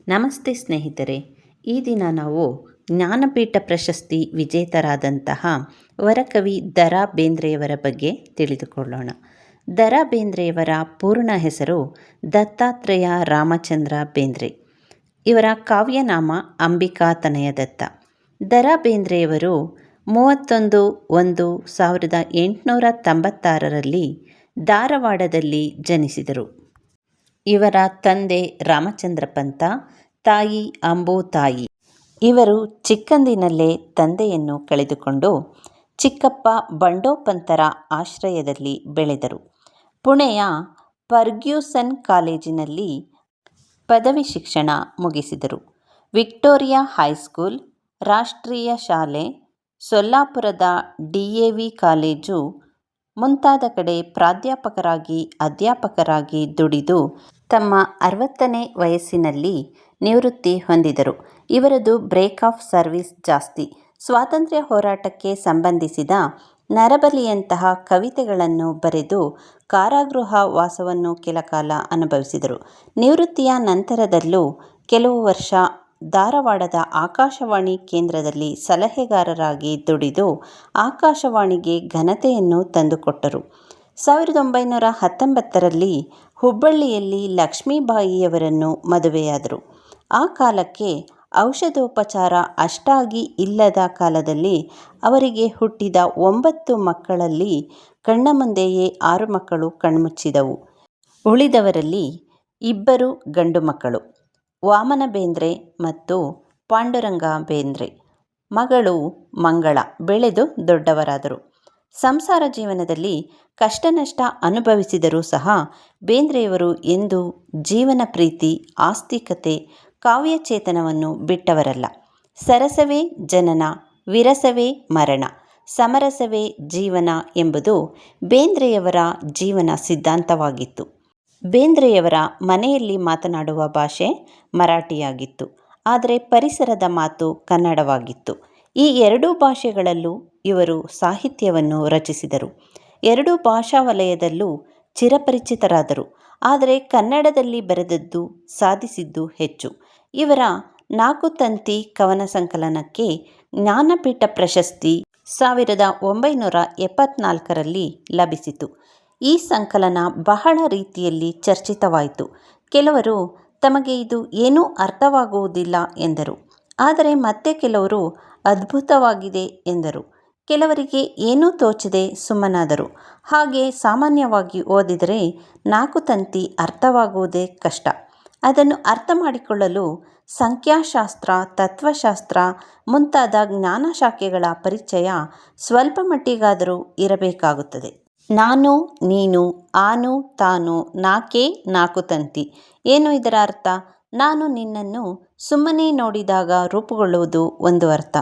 ನಮಸ್ತೆ ಸ್ನೇಹಿತರೆ. ಈ ದಿನ ನಾವು ಜ್ಞಾನಪೀಠ ಪ್ರಶಸ್ತಿ ವಿಜೇತರಾದಂತಹ ವರಕವಿ ದ ರಾ ಬೇಂದ್ರೆಯವರ ಬಗ್ಗೆ ತಿಳಿದುಕೊಳ್ಳೋಣ. ದ ರಾ ಬೇಂದ್ರೆಯವರ ಪೂರ್ಣ ಹೆಸರು ದತ್ತಾತ್ರೇಯ ರಾಮಚಂದ್ರ ಬೇಂದ್ರೆ. ಇವರ ಕಾವ್ಯನಾಮ ಅಂಬಿಕಾ ತನಯ ದತ್ತ. ದ ರಾ ಬೇಂದ್ರೆಯವರು 31/1/1896 ಧಾರವಾಡದಲ್ಲಿ ಜನಿಸಿದರು. ಇವರ ತಂದೆ ರಾಮಚಂದ್ರ ಪಂತ, ತಾಯಿ ಅಂಬುತಾಯಿ. ಇವರು ಚಿಕ್ಕಂದಿನಲ್ಲೇ ತಂದೆಯನ್ನು ಕಳೆದುಕೊಂಡು ಚಿಕ್ಕಪ್ಪ ಬಂಡೋಪಂತರ ಆಶ್ರಯದಲ್ಲಿ ಬೆಳೆದರು. ಪುಣೆಯ ಫರ್ಗ್ಯೂಸನ್ ಕಾಲೇಜಿನಲ್ಲಿ ಪದವಿ ಶಿಕ್ಷಣ ಮುಗಿಸಿದರು. ವಿಕ್ಟೋರಿಯಾ ಹೈಸ್ಕೂಲ್, ರಾಷ್ಟ್ರೀಯ ಶಾಲೆ, ಸೊಲ್ಲಾಪುರದ ಡಿ.ಎ.ವಿ. ಕಾಲೇಜು ಮುಂತಾದ ಕಡೆ ಪ್ರಾಧ್ಯಾಪಕರಾಗಿ ಅಧ್ಯಾಪಕರಾಗಿ ದುಡಿದು ತಮ್ಮ 60ನೇ ವಯಸ್ಸಿನಲ್ಲಿ ನಿವೃತ್ತಿ ಹೊಂದಿದರು. ಇವರದು ಬ್ರೇಕ್ ಆಫ್ ಸರ್ವಿಸ್ ಜಾಸ್ತಿ. ಸ್ವಾತಂತ್ರ್ಯ ಹೋರಾಟಕ್ಕೆ ಸಂಬಂಧಿಸಿದ ನರಬಲಿಯಂತಹ ಕವಿತೆಗಳನ್ನು ಬರೆದು ಕಾರಾಗೃಹ ವಾಸವನ್ನು ಕೆಲಕಾಲ ಅನುಭವಿಸಿದರು. ನಿವೃತ್ತಿಯ ನಂತರದಲ್ಲೂ ಕೆಲವು ವರ್ಷ ಧಾರವಾಡದ ಆಕಾಶವಾಣಿ ಕೇಂದ್ರದಲ್ಲಿ ಸಲಹೆಗಾರರಾಗಿ ದುಡಿದು ಆಕಾಶವಾಣಿಗೆ ಘನತೆಯನ್ನು ತಂದುಕೊಟ್ಟರು. 1919ರಲ್ಲಿ ಹುಬ್ಬಳ್ಳಿಯಲ್ಲಿ ಲಕ್ಷ್ಮೀಬಾಯಿಯವರನ್ನು ಮದುವೆಯಾದರು. ಆ ಕಾಲಕ್ಕೆ ಔಷಧೋಪಚಾರ ಅಷ್ಟಾಗಿ ಇಲ್ಲದ ಕಾಲದಲ್ಲಿ ಅವರಿಗೆ ಹುಟ್ಟಿದ 9 ಮಕ್ಕಳಲ್ಲಿ ಕಣ್ಣ ಮುಂದೆಯೇ 6 ಮಕ್ಕಳು ಕಣ್ಮುಚ್ಚಿದವು. ಉಳಿದವರಲ್ಲಿ 2 ಗಂಡು ಮಕ್ಕಳು, ವಾಮನ ಬೇಂದ್ರೆ ಮತ್ತು ಪಾಂಡುರಂಗ ಬೇಂದ್ರೆ. ಮಗಳು ಮಂಗಳ ಬೆಳೆದು ದೊಡ್ಡವರಾದರು. ಸಂಸಾರ ಜೀವನದಲ್ಲಿ ಕಷ್ಟ ನಷ್ಟ ಅನುಭವಿಸಿದರೂ ಸಹ ಬೇಂದ್ರೆಯವರು ಎಂದೂ ಜೀವನ ಪ್ರೀತಿ, ಆಸ್ತಿಕತೆ, ಕಾವ್ಯಚೇತನವನ್ನು ಬಿಟ್ಟವರಲ್ಲ. ಸರಸವೇ ಜನನ, ವಿರಸವೇ ಮರಣ, ಸಮರಸವೇ ಜೀವನ ಎಂಬುದು ಬೇಂದ್ರೆಯವರ ಜೀವನ ಸಿದ್ಧಾಂತವಾಗಿತ್ತು. ಬೇಂದ್ರೆಯವರ ಮನೆಯಲ್ಲಿ ಮಾತನಾಡುವ ಭಾಷೆ ಮರಾಠಿಯಾಗಿತ್ತು. ಆದರೆ ಪರಿಸರದ ಮಾತು ಕನ್ನಡವಾಗಿತ್ತು. ಈ 2 ಭಾಷೆಗಳಲ್ಲೂ ಇವರು ಸಾಹಿತ್ಯವನ್ನು ರಚಿಸಿದರು. 2 ಭಾಷಾ ವಲಯದಲ್ಲೂ ಚಿರಪರಿಚಿತರಾದರು. ಆದರೆ ಕನ್ನಡದಲ್ಲಿ ಬರೆದದ್ದು, ಸಾಧಿಸಿದ್ದು ಹೆಚ್ಚು. ಇವರ 4 ತಂತಿ ಕವನ ಸಂಕಲನಕ್ಕೆ ಜ್ಞಾನಪೀಠ ಪ್ರಶಸ್ತಿ 1974ರಲ್ಲಿ ಲಭಿಸಿತು. ಈ ಸಂಕಲನ ಬಹಳ ರೀತಿಯಲ್ಲಿ ಚರ್ಚಿತವಾಯಿತು. ಕೆಲವರು ತಮಗೆ ಇದು ಏನೂ ಅರ್ಥವಾಗುವುದಿಲ್ಲ ಎಂದರು. ಆದರೆ ಮತ್ತೆ ಕೆಲವರು ಅದ್ಭುತವಾಗಿದೆ ಎಂದರು. ಕೆಲವರಿಗೆ ಏನೂ ತೋಚದೆ ಸುಮ್ಮನಾದರು. ಹಾಗೆ ಸಾಮಾನ್ಯವಾಗಿ ಓದಿದರೆ 4 ತಂತಿ ಅರ್ಥವಾಗುವುದೇ ಕಷ್ಟ. ಅದನ್ನು ಅರ್ಥ ಮಾಡಿಕೊಳ್ಳಲು ಸಂಖ್ಯಾಶಾಸ್ತ್ರ, ತತ್ವಶಾಸ್ತ್ರ ಮುಂತಾದ ಜ್ಞಾನಶಾಖೆಗಳ ಪರಿಚಯ ಸ್ವಲ್ಪ ಮಟ್ಟಿಗಾದರೂ ಇರಬೇಕಾಗುತ್ತದೆ. ನಾನು, ನೀನು, ಆನು, ತಾನು, ನಾಕೇ 4 ತಂತಿ. ಏನು ಇದರ ಅರ್ಥ? ನಾನು ನಿನ್ನನ್ನು ಸುಮ್ಮನೆ ನೋಡಿದಾಗ ರೂಪುಗೊಳ್ಳುವುದು ಒಂದು ಅರ್ಥ.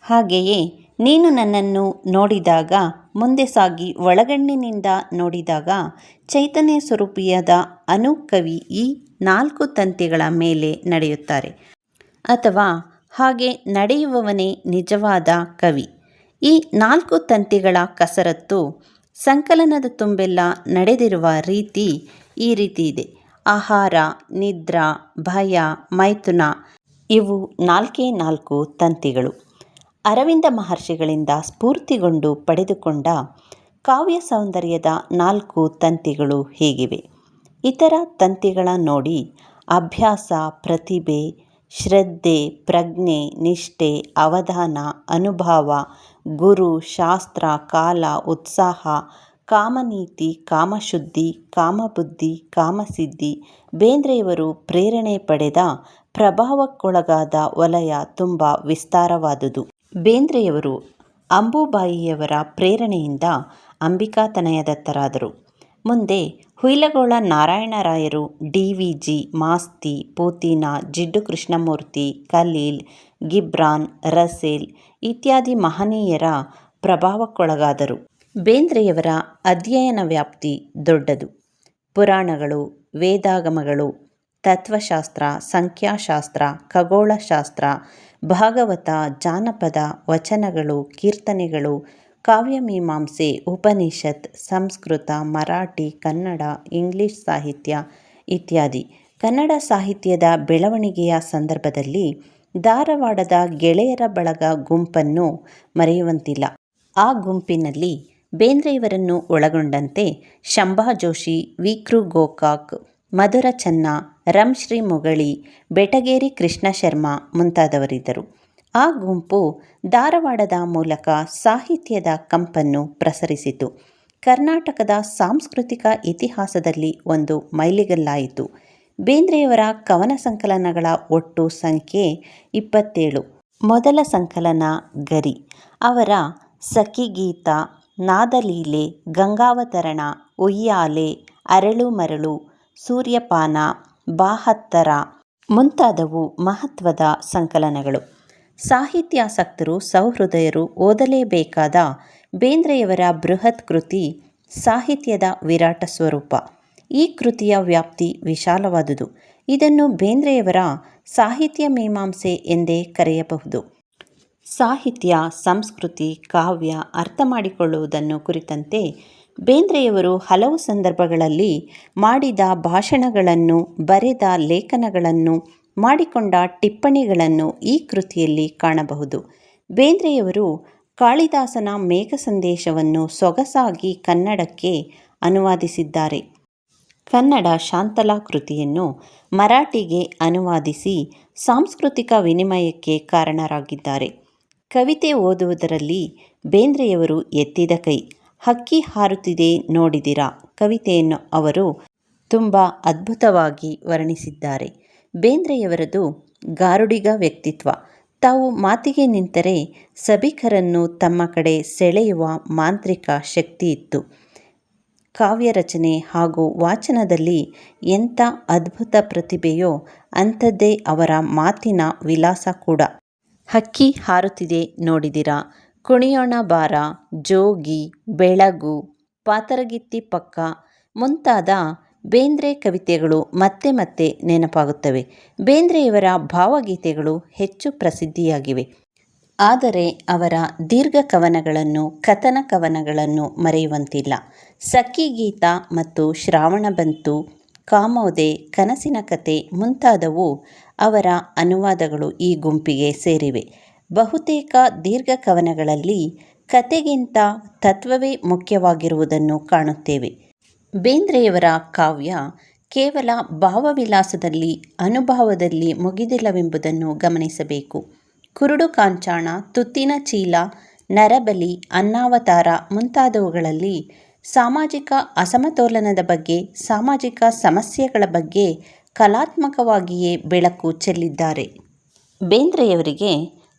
ಹಾಗೆಯೇ ನೀನು ನನ್ನನ್ನು ನೋಡಿದಾಗ, ಮುಂದೆ ಸಾಗಿ ಒಳಗಣ್ಣಿನಿಂದ ನೋಡಿದಾಗ ಚೈತನ್ಯ ಸ್ವರೂಪಿಯಾದ ಅನುಕವಿ ಈ 4 ತಂತಿಗಳ ಮೇಲೆ ನಡೆಯುತ್ತಾರೆ. ಅಥವಾ ಹಾಗೆ ನಡೆಯುವವನೇ ನಿಜವಾದ ಕವಿ. ಈ 4 ತಂತಿಗಳ ಕಸರತ್ತು ಸಂಕಲನದ ತುಂಬೆಲ್ಲ ನಡೆದಿರುವ ರೀತಿ ಈ ರೀತಿ ಇದೆ. ಆಹಾರ, ನಿದ್ರಾ, ಭಯ, ಮೈಥುನ ಇವು 4 ತಂತಿಗಳು. ಅರವಿಂದ ಮಹರ್ಷಿಗಳಿಂದ ಸ್ಫೂರ್ತಿಗೊಂಡು ಪಡೆದುಕೊಂಡ ಕಾವ್ಯ ಸೌಂದರ್ಯದ 4 ತಂತಿಗಳು ಹೀಗಿವೆ. ಇತರ ತಂತಿಗಳ ನೋಡಿ ಅಭ್ಯಾಸ, ಪ್ರತಿಭೆ, ಶ್ರದ್ಧೆ, ಪ್ರಜ್ಞೆ, ನಿಷ್ಠೆ, ಅವಧಾನ, ಅನುಭಾವ, ಗುರು, ಶಾಸ್ತ್ರ, ಕಾಲ, ಉತ್ಸಾಹ, ಕಾಮನೀತಿ, ಕಾಮಶುದ್ಧಿ, ಕಾಮಬುದ್ಧಿ, ಕಾಮಸಿದ್ಧಿ. ಬೇಂದ್ರೆಯವರು ಪ್ರೇರಣೆ ಪಡೆದ, ಪ್ರಭಾವಕ್ಕೊಳಗಾದ ವಲಯ ತುಂಬ ವಿಸ್ತಾರವಾದುದು. ಬೇಂದ್ರೆಯವರು ಅಂಬುಬಾಯಿಯವರ ಪ್ರೇರಣೆಯಿಂದ ಅಂಬಿಕಾ ತನಯ ದತ್ತರಾದರು. ಮುಂದೆ ಹುಯಿಲಗೋಳ ನಾರಾಯಣರಾಯರು, ಡಿ.ವಿ.ಜಿ., ಮಾಸ್ತಿ, ಪೂತಿನ, ಜಿಡ್ಡು ಕೃಷ್ಣಮೂರ್ತಿ, ಖಲೀಲ್ ಗಿಬ್ರಾನ್, ರಸೇಲ್ ಇತ್ಯಾದಿ ಮಹನೀಯರ ಪ್ರಭಾವಕ್ಕೊಳಗಾದರು. ಬೇಂದ್ರೆಯವರ ಅಧ್ಯಯನ ವ್ಯಾಪ್ತಿ ದೊಡ್ಡದು. ಪುರಾಣಗಳು, ವೇದಾಗಮಗಳು, ತತ್ವಶಾಸ್ತ್ರ, ಸಂಖ್ಯಾಶಾಸ್ತ್ರ, ಖಗೋಳಶಾಸ್ತ್ರ, ಭಾಗವತ, ಜಾನಪದ, ವಚನಗಳು, ಕೀರ್ತನೆಗಳು, ಕಾವ್ಯಮೀಮಾಂಸೆ, ಉಪನಿಷತ್, ಸಂಸ್ಕೃತ, ಮರಾಠಿ, ಕನ್ನಡ, ಇಂಗ್ಲಿಷ್ ಸಾಹಿತ್ಯ ಇತ್ಯಾದಿ. ಕನ್ನಡ ಸಾಹಿತ್ಯದ ಬೆಳವಣಿಗೆಯ ಸಂದರ್ಭದಲ್ಲಿ ಧಾರವಾಡದ ಗೆಳೆಯರ ಬಳಗ ಗುಂಪನ್ನು ಮರೆಯುವಂತಿಲ್ಲ. ಆ ಗುಂಪಿನಲ್ಲಿ ಬೇಂದ್ರೆಯವರನ್ನು ಒಳಗೊಂಡಂತೆ ಶಂಭಾ ಜೋಶಿ, ವಿ.ಕೃ. ಗೋಕಾಕ್, ಮಧುರ ಚೆನ್ನ, ರಂಶ್ರೀ ಮುಗಳಿ, ಬೆಟಗೇರಿ ಕೃಷ್ಣ ಶರ್ಮ ಮುಂತಾದವರಿದ್ದರು. ಆ ಗುಂಪು ಧಾರವಾಡದ ಮೂಲಕ ಸಾಹಿತ್ಯದ ಕಂಪನ್ನು ಪ್ರಸರಿಸಿತು. ಕರ್ನಾಟಕದ ಸಾಂಸ್ಕೃತಿಕ ಇತಿಹಾಸದಲ್ಲಿ ಒಂದು ಮೈಲಿಗಲ್ಲಾಯಿತು. ಬೇಂದ್ರೆಯವರ ಕವನ ಸಂಕಲನಗಳ ಒಟ್ಟು ಸಂಖ್ಯೆ 27. ಮೊದಲ ಸಂಕಲನ ಗರಿ. ಅವರ ಸಖಿಗೀತ, ನಾದಲೀಲೆ, ಗಂಗಾವತರಣ, ಉಯ್ಯಾಲೆ, ಅರಳು ಮರಳು, ಸೂರ್ಯಪಾನ, ಬಾಹತ್ತರ ಮುಂತಾದವು ಮಹತ್ವದ ಸಂಕಲನಗಳು. ಸಾಹಿತ್ಯಾಸಕ್ತರು ಸಹೃದಯರು ಓದಲೇಬೇಕಾದ ಬೇಂದ್ರೆಯವರ ಬೃಹತ್ ಕೃತಿ ಸಾಹಿತ್ಯದ ವಿರಾಟ ಸ್ವರೂಪ. ಈ ಕೃತಿಯ ವ್ಯಾಪ್ತಿ ವಿಶಾಲವಾದುದು. ಇದನ್ನು ಬೇಂದ್ರೆಯವರ ಸಾಹಿತ್ಯ ಮೀಮಾಂಸೆ ಎಂದೇ ಕರೆಯಬಹುದು. ಸಾಹಿತ್ಯ, ಸಂಸ್ಕೃತಿ, ಕಾವ್ಯ ಅರ್ಥ ಮಾಡಿಕೊಳ್ಳುವುದನ್ನು ಕುರಿತಂತೆ ಬೇಂದ್ರೆಯವರು ಹಲವು ಸಂದರ್ಭಗಳಲ್ಲಿ ಮಾಡಿದ ಭಾಷಣಗಳನ್ನು, ಬರೆದ ಲೇಖನಗಳನ್ನು, ಮಾಡಿಕೊಂಡ ಟಿಪ್ಪಣಿಗಳನ್ನು ಈ ಕೃತಿಯಲ್ಲಿ ಕಾಣಬಹುದು. ಬೇಂದ್ರೆಯವರು ಕಾಳಿದಾಸನ ಮೇಘ ಸಂದೇಶವನ್ನು ಸೊಗಸಾಗಿ ಕನ್ನಡಕ್ಕೆ ಅನುವಾದಿಸಿದ್ದಾರೆ. ಕನ್ನಡ ಶಾಂತಲಾ ಕೃತಿಯನ್ನು ಮರಾಠಿಗೆ ಅನುವಾದಿಸಿ ಸಾಂಸ್ಕೃತಿಕ ವಿನಿಮಯಕ್ಕೆ ಕಾರಣರಾಗಿದ್ದಾರೆ. ಕವಿತೆ ಓದುವುದರಲ್ಲಿ ಬೇಂದ್ರೆಯವರು ಎತ್ತಿದ ಕೈ. ಹಕ್ಕಿ ಹಾರುತ್ತಿದೆ ನೋಡಿದಿರಾ ಕವಿತೆಯನ್ನು ಅವರು ತುಂಬ ಅದ್ಭುತವಾಗಿ ವರ್ಣಿಸಿದ್ದಾರೆ. ಬೇಂದ್ರೆಯವರದು ಗಾರುಡಿಗ ವ್ಯಕ್ತಿತ್ವ. ತಾವು ಮಾತಿಗೆ ನಿಂತರೆ ಸಭಿಕರನ್ನು ತಮ್ಮ ಕಡೆ ಸೆಳೆಯುವ ಮಾಂತ್ರಿಕ ಶಕ್ತಿಯಿತ್ತು. ಕಾವ್ಯ ರಚನೆ ಹಾಗೂ ವಾಚನದಲ್ಲಿ ಎಂಥ ಅದ್ಭುತ ಪ್ರತಿಭೆಯೋ ಅಂಥದ್ದೇ ಅವರ ಮಾತಿನ ವಿಲಾಸ ಕೂಡ. ಹಕ್ಕಿ ಹಾರುತ್ತಿದೆ ನೋಡಿದಿರಾ, ಕುಣಿಯೋಣ ಬಾರ, ಜೋಗಿ, ಬೆಳಗು, ಪಾತರಗಿತ್ತಿ ಪಕ್ಕ ಮುಂತಾದ ಬೇಂದ್ರೆ ಕವಿತೆಗಳು ಮತ್ತೆ ಮತ್ತೆ ನೆನಪಾಗುತ್ತವೆ. ಬೇಂದ್ರೆಯವರ ಭಾವಗೀತೆಗಳು ಹೆಚ್ಚು ಪ್ರಸಿದ್ಧಿಯಾಗಿವೆ. ಆದರೆ ಅವರ ದೀರ್ಘ ಕವನಗಳನ್ನು, ಕಥನ ಕವನಗಳನ್ನು ಮರೆಯುವಂತಿಲ್ಲ. ಸಖಿಗೀತ ಮತ್ತು ಶ್ರಾವಣ ಬಂತು, ಕಾಮೋದೆ, ಕನಸಿನ ಕತೆ ಮುಂತಾದವು ಅವರ ಅನುವಾದಗಳು ಈ ಗುಂಪಿಗೆ ಸೇರಿವೆ. ಬಹುತೇಕ ದೀರ್ಘ ಕವನಗಳಲ್ಲಿ ಕತೆಗಿಂತ ತತ್ವವೇ ಮುಖ್ಯವಾಗಿರುವುದನ್ನು ಕಾಣುತ್ತೇವೆ. ಬೇಂದ್ರೆಯವರ ಕಾವ್ಯ ಕೇವಲ ಭಾವವಿಲಾಸದಲ್ಲಿ, ಅನುಭಾವದಲ್ಲಿ ಮುಗಿದಿಲ್ಲವೆಂಬುದನ್ನು ಗಮನಿಸಬೇಕು. ಕುರುಡು ಕಾಂಚಾಣ, ತುತ್ತಿನ ಚೀಲ, ನರಬಲಿ, ಅನ್ನಾವತಾರ ಮುಂತಾದವುಗಳಲ್ಲಿ ಸಾಮಾಜಿಕ ಅಸಮತೋಲನದ ಬಗ್ಗೆ, ಸಾಮಾಜಿಕ ಸಮಸ್ಯೆಗಳ ಬಗ್ಗೆ ಕಲಾತ್ಮಕವಾಗಿಯೇ ಬೆಳಕು ಚೆಲ್ಲಿದ್ದಾರೆ. ಬೇಂದ್ರೆಯವರಿಗೆ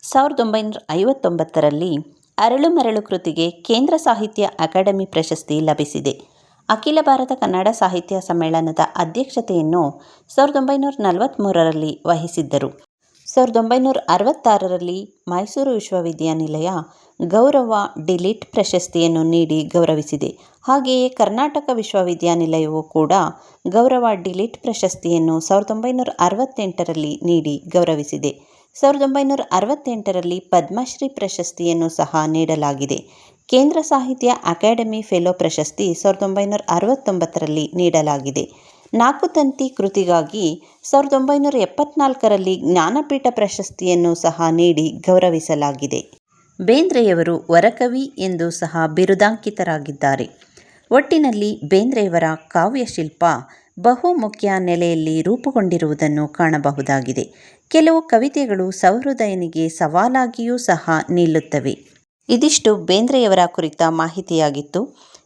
1959ರಲ್ಲಿ ಅರಳು ಮರಳು ಕೃತಿಗೆ ಕೇಂದ್ರ ಸಾಹಿತ್ಯ ಅಕಾಡೆಮಿ ಪ್ರಶಸ್ತಿ ಲಭಿಸಿದೆ. ಅಖಿಲ ಭಾರತ ಕನ್ನಡ ಸಾಹಿತ್ಯ ಸಮ್ಮೇಳನದ ಅಧ್ಯಕ್ಷತೆಯನ್ನು 1943ರಲ್ಲಿ ವಹಿಸಿದ್ದರು. 1966ರಲ್ಲಿ ಮೈಸೂರು ವಿಶ್ವವಿದ್ಯಾನಿಲಯ ಗೌರವ ಡಿ.ಲಿಟ್ ಪ್ರಶಸ್ತಿಯನ್ನು ನೀಡಿ ಗೌರವಿಸಿದೆ. ಹಾಗೆಯೇ ಕರ್ನಾಟಕ ವಿಶ್ವವಿದ್ಯಾನಿಲಯವೂ ಕೂಡ ಗೌರವ ಡಿ.ಲಿಟ್ ಪ್ರಶಸ್ತಿಯನ್ನು 1968ರಲ್ಲಿ ನೀಡಿ ಗೌರವಿಸಿದೆ. 1968ರಲ್ಲಿ ಪದ್ಮಶ್ರೀ ಪ್ರಶಸ್ತಿಯನ್ನು ಸಹ ನೀಡಲಾಗಿದೆ. ಕೇಂದ್ರ ಸಾಹಿತ್ಯ ಅಕಾಡೆಮಿ ಫೆಲೋ ಪ್ರಶಸ್ತಿ 1969ರಲ್ಲಿ ನೀಡಲಾಗಿದೆ. ನಾಲ್ಕು ತಂತಿ ಕೃತಿಗಾಗಿ 1974ರಲ್ಲಿ ಜ್ಞಾನಪೀಠ ಪ್ರಶಸ್ತಿಯನ್ನು ಸಹ ನೀಡಿ ಗೌರವಿಸಲಾಗಿದೆ. ಬೇಂದ್ರೆಯವರು ವರಕವಿ ಎಂದು ಸಹ ಬಿರುದಾಂಕಿತರಾಗಿದ್ದಾರೆ. ಒಟ್ಟಿನಲ್ಲಿ ಬೇಂದ್ರೆಯವರ ಕಾವ್ಯಶಿಲ್ಪ ಬಹುಮುಖ್ಯ ನೆಲೆಯಲ್ಲಿ ರೂಪುಗೊಂಡಿರುವುದನ್ನು ಕಾಣಬಹುದಾಗಿದೆ. ಕೆಲವು ಕವಿತೆಗಳು ಸಹೃದಯನಿಗೆ ಸವಾಲಾಗಿಯೂ ಸಹ ನಿಲ್ಲುತ್ತವೆ. ಇದಿಷ್ಟು ಬೇಂದ್ರೆಯವರ ಕುರಿತ ಮಾಹಿತಿಯಾಗಿತ್ತು.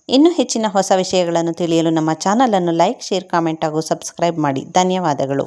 ಇನ್ನೂ ಹೆಚ್ಚಿನ ಹೊಸ ವಿಷಯಗಳನ್ನು ತಿಳಿಯಲು ನಮ್ಮ ಚಾನಲನ್ನು ಲೈಕ್, ಶೇರ್, ಕಾಮೆಂಟ್ ಹಾಗೂ ಸಬ್ಸ್ಕ್ರೈಬ್ ಮಾಡಿ. ಧನ್ಯವಾದಗಳು.